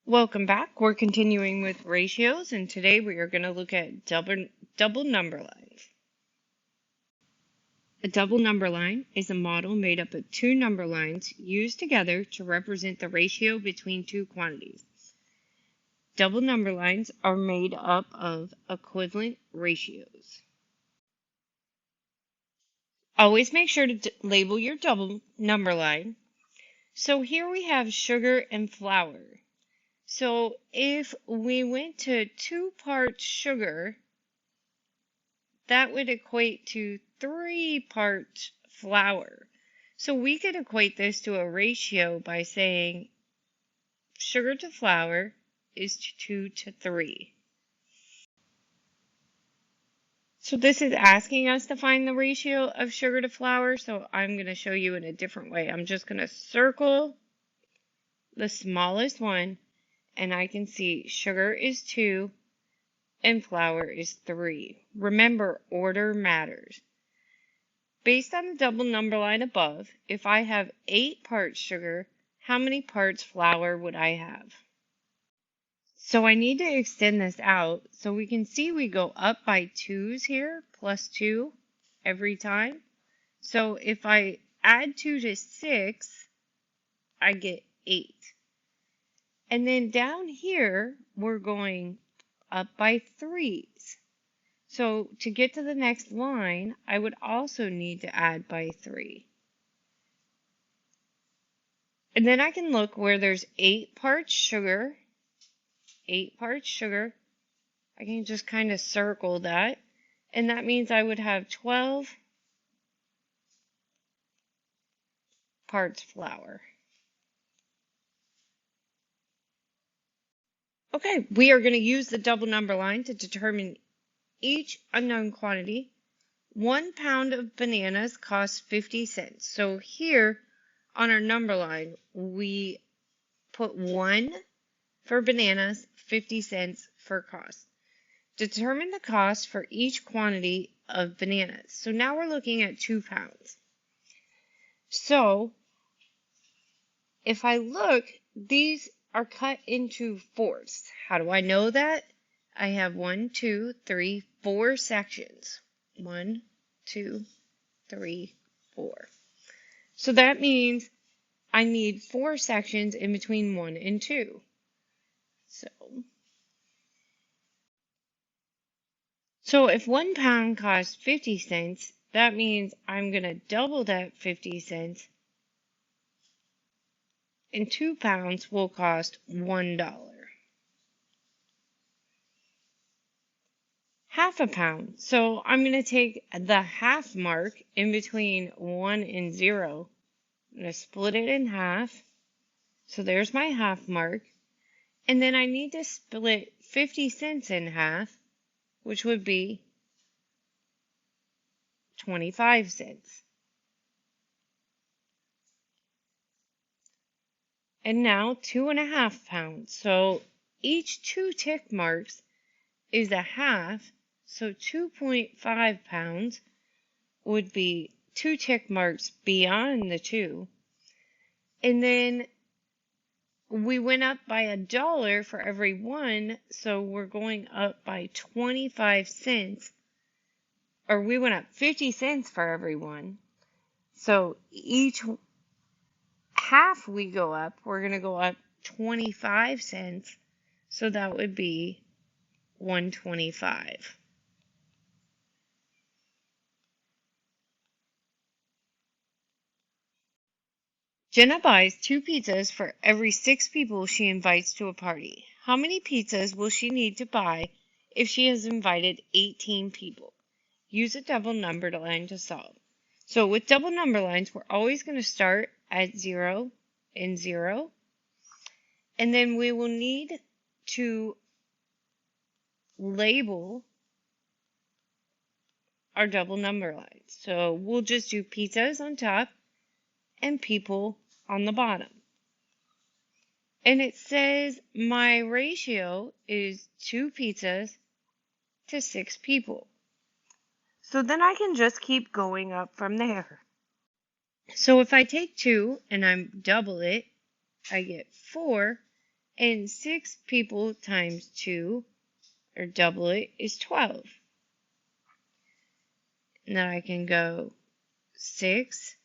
Welcome back. We're continuing with ratios, and today we are going to look at double number lines. A double number line is a model made up of two number lines used together to represent the ratio between two quantities. Double number lines are made up of equivalent ratios. Always make sure to label your double number line. So here we have sugar and flour. So if we went to 2 parts sugar, that would equate to 3 parts flour. So we could equate this to a ratio by saying sugar to flour is 2 to 3. So this is asking us to find the ratio of sugar to flour, so I'm going to show you in a different way. I'm just going to circle the smallest one, and I can see sugar is 2 and flour is 3. Remember, order matters. Based on the double number line above, if I have 8 parts sugar, how many parts flour would I have? So I need to extend this out so we can see we go up by 2's here, plus 2 every time. So if I add 2 to 6, I get 8. And then down here, we're going up by 3's. So to get to the next line, I would also need to add by 3. And then I can look where there's 8 parts sugar, 8 parts sugar. I can just kind of circle that. And that means I would have 12 parts flour. Okay, we are going to use the double number line to determine each unknown quantity. 1 pound of bananas costs 50 cents. So here on our number line, we put 1 for bananas, 50 cents for cost. Determine the cost for each quantity of bananas. So now we're looking at 2 pounds. So if I look, these are cut into fourths. How do I know that? I have 1, 2, 3, 4 sections. 1, 2, 3, 4. So that means I need 4 sections in between 1 and 2. So if 1 pound costs 50 cents, that means I'm going to double that 50 cents, and 2 pounds will cost $1. Half a pound. So I'm going to take the half mark in between 1 and 0. I'm going to split it in half. So there's my half mark. And then I need to split 50 cents in half, which would be 25 cents. And now 2.5 pounds. So each 2 tick marks is a half. So 2.5 pounds would be 2 tick marks beyond the 2. And then we went up by $1 for every 1, so we're going up by 25 cents. Or we went up 50 cents for every 1. So each half we go up, we're going to go up 25 cents. So that would be $1.25. Jenna buys 2 pizzas for every 6 people she invites to a party. How many pizzas will she need to buy if she has invited 18 people? Use a double number line to solve. So with double number lines, we're always going to start at 0 and 0. And then we will need to label our double number lines. So we'll just do pizzas on top and people on the bottom. And it says my ratio is 2 pizzas to 6 people. So then I can just keep going up from there. So if I take 2 and I double it, I get 4. And 6 people times 2, or double it, is 12. And then I can go 6.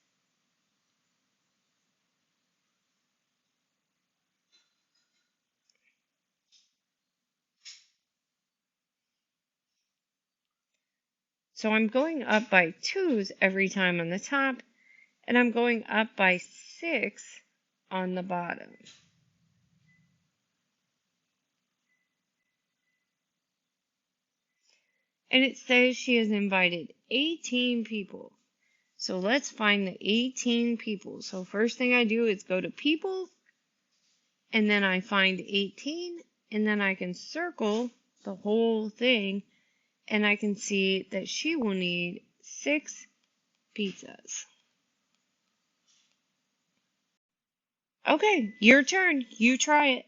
So I'm going up by 2's every time on the top, and I'm going up by 6 on the bottom. And it says she has invited 18 people. So let's find the 18 people. So first thing I do is go to people, and then I find 18, and then I can circle the whole thing, and I can see that she will need 6 pizzas. Okay, your turn. You try it.